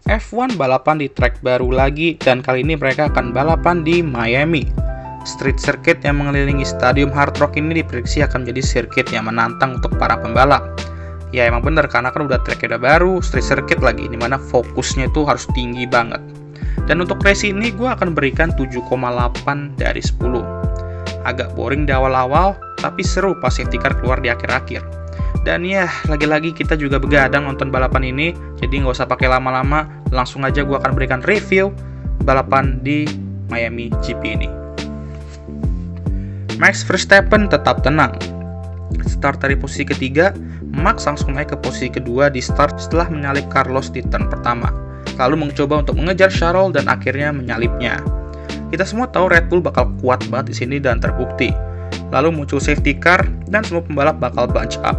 F1 balapan di track baru lagi, dan kali ini mereka akan balapan di Miami. Street circuit yang mengelilingi Stadium Hard Rock ini diprediksi akan menjadi sirkuit yang menantang untuk para pembalap. Ya emang bener, karena kan udah tracknya udah baru, street circuit lagi, dimana fokusnya itu harus tinggi banget. Dan untuk race ini gue akan berikan 7,8 dari 10. Agak boring di awal-awal, tapi seru pas safety car keluar di akhir-akhir. Dan ya, lagi-lagi kita juga begadang nonton balapan ini, jadi nggak usah pakai lama-lama, langsung aja gue akan berikan review balapan di Miami GP ini. Max Verstappen tetap tenang. Start dari posisi ketiga, Max langsung naik ke posisi kedua di start setelah menyalip Carlos di turn pertama, lalu mencoba untuk mengejar Charles dan akhirnya menyalipnya. Kita semua tahu Red Bull bakal kuat banget di sini dan terbukti. Lalu muncul safety car dan semua pembalap bakal bunch up,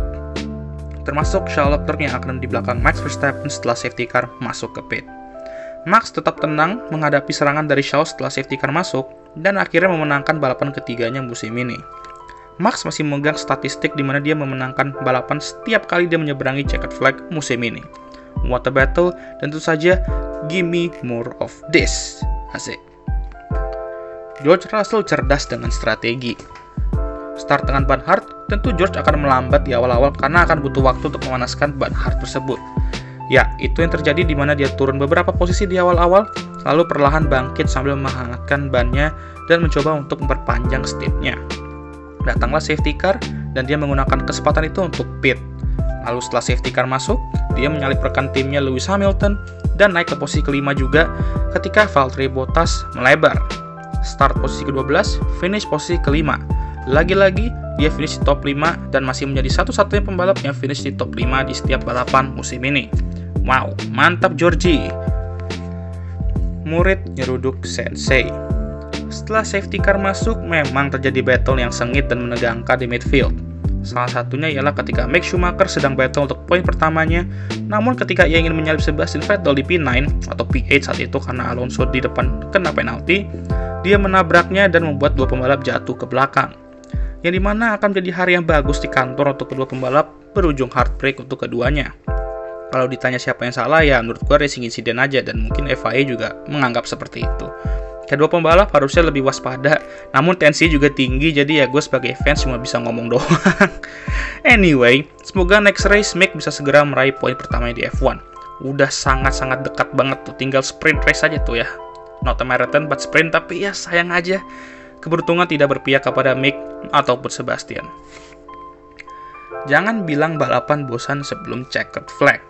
termasuk Charles Leclerc yang akan di belakang Max Verstappen setelah safety car masuk ke pit. Max tetap tenang menghadapi serangan dari Charles setelah safety car masuk, dan akhirnya memenangkan balapan ketiganya musim ini. Max masih memegang statistik di mana dia memenangkan balapan setiap kali dia menyeberangi checkered flag musim ini. What a battle, dan tentu saja give me more of this. Asik. George Russell cerdas dengan strategi. Start dengan ban hard, tentu George akan melambat di awal-awal karena akan butuh waktu untuk memanaskan ban hard tersebut. Ya, itu yang terjadi di mana dia turun beberapa posisi di awal-awal, lalu perlahan bangkit sambil menghangatkan bannya dan mencoba untuk memperpanjang stepnya. Datanglah safety car dan dia menggunakan kesempatan itu untuk pit. Lalu setelah safety car masuk, dia menyalip rekan timnya Lewis Hamilton dan naik ke posisi kelima juga ketika Valtteri Bottas melebar. Start posisi ke-12, finish posisi kelima. Lagi-lagi, dia finish di top 5 dan masih menjadi satu-satunya pembalap yang finish di top 5 di setiap balapan musim ini. Wow, mantap Georgie! Murid nyeruduk sensei. Setelah safety car masuk, memang terjadi battle yang sengit dan menegangkan di midfield. Salah satunya ialah ketika Mick Schumacher sedang battle untuk poin pertamanya, namun ketika ia ingin menyalip Sebastian Vettel di P9 atau P8 saat itu karena Alonso di depan kena penalti, dia menabraknya dan membuat dua pembalap jatuh ke belakang. Yang dimana akan menjadi hari yang bagus di kantor untuk kedua pembalap, berujung heartbreak untuk keduanya. Kalau ditanya siapa yang salah, ya menurut gue racing incident aja, dan mungkin FIA juga menganggap seperti itu. Kedua pembalap harusnya lebih waspada, namun tensi juga tinggi, jadi ya gue sebagai fans cuma bisa ngomong doang. Anyway, semoga next race Mick bisa segera meraih poin pertamanya di F1. Udah sangat-sangat dekat banget tuh, tinggal sprint race aja tuh ya. Not a marathon but sprint, tapi ya sayang aja keberuntungan tidak berpihak kepada Mick ataupun Sebastian. Jangan bilang balapan bosan sebelum checkered flag.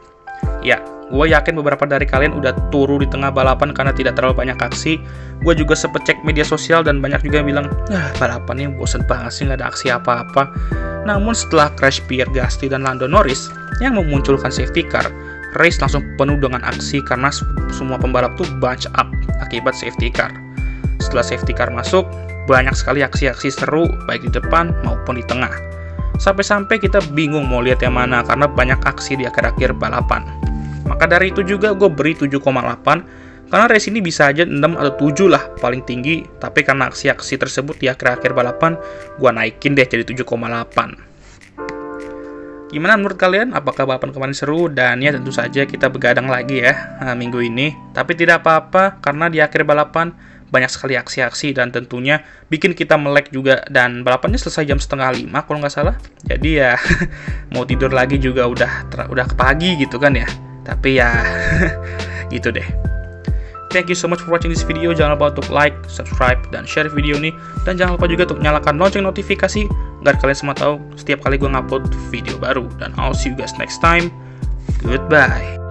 Ya, gue yakin beberapa dari kalian udah turu di tengah balapan karena tidak terlalu banyak aksi. Gue juga sempet cek media sosial dan banyak juga yang bilang, balapannya bosan banget sih, nggak ada aksi apa-apa. Namun setelah crash Pierre Gasly dan Lando Norris yang memunculkan safety car, race langsung penuh dengan aksi karena semua pembalap tuh bunch up akibat safety car. Setelah safety car masuk, banyak sekali aksi-aksi seru baik di depan maupun di tengah. Sampai-sampai kita bingung mau lihat yang mana karena banyak aksi di akhir-akhir balapan. Maka dari itu juga gue beri 7,8 karena race ini bisa aja 6 atau 7 lah paling tinggi, tapi karena aksi-aksi tersebut di akhir-akhir balapan gue naikin deh jadi 7,8. Gimana menurut kalian? Apakah balapan kemarin seru? Dan ya tentu saja kita begadang lagi ya minggu ini. Tapi tidak apa-apa karena di akhir balapan banyak sekali aksi-aksi dan tentunya bikin kita melek juga, dan balapannya selesai jam 4:30 kalau nggak salah. Jadi ya mau tidur lagi juga udah pagi gitu kan ya. Tapi ya gitu deh. Thank you so much for watching this video. Jangan lupa untuk like, subscribe, dan share video ini. Dan jangan lupa juga untuk nyalakan lonceng notifikasi agar kalian semua tahu setiap kali gue ngupload video baru. Dan I'll see you guys next time. Goodbye.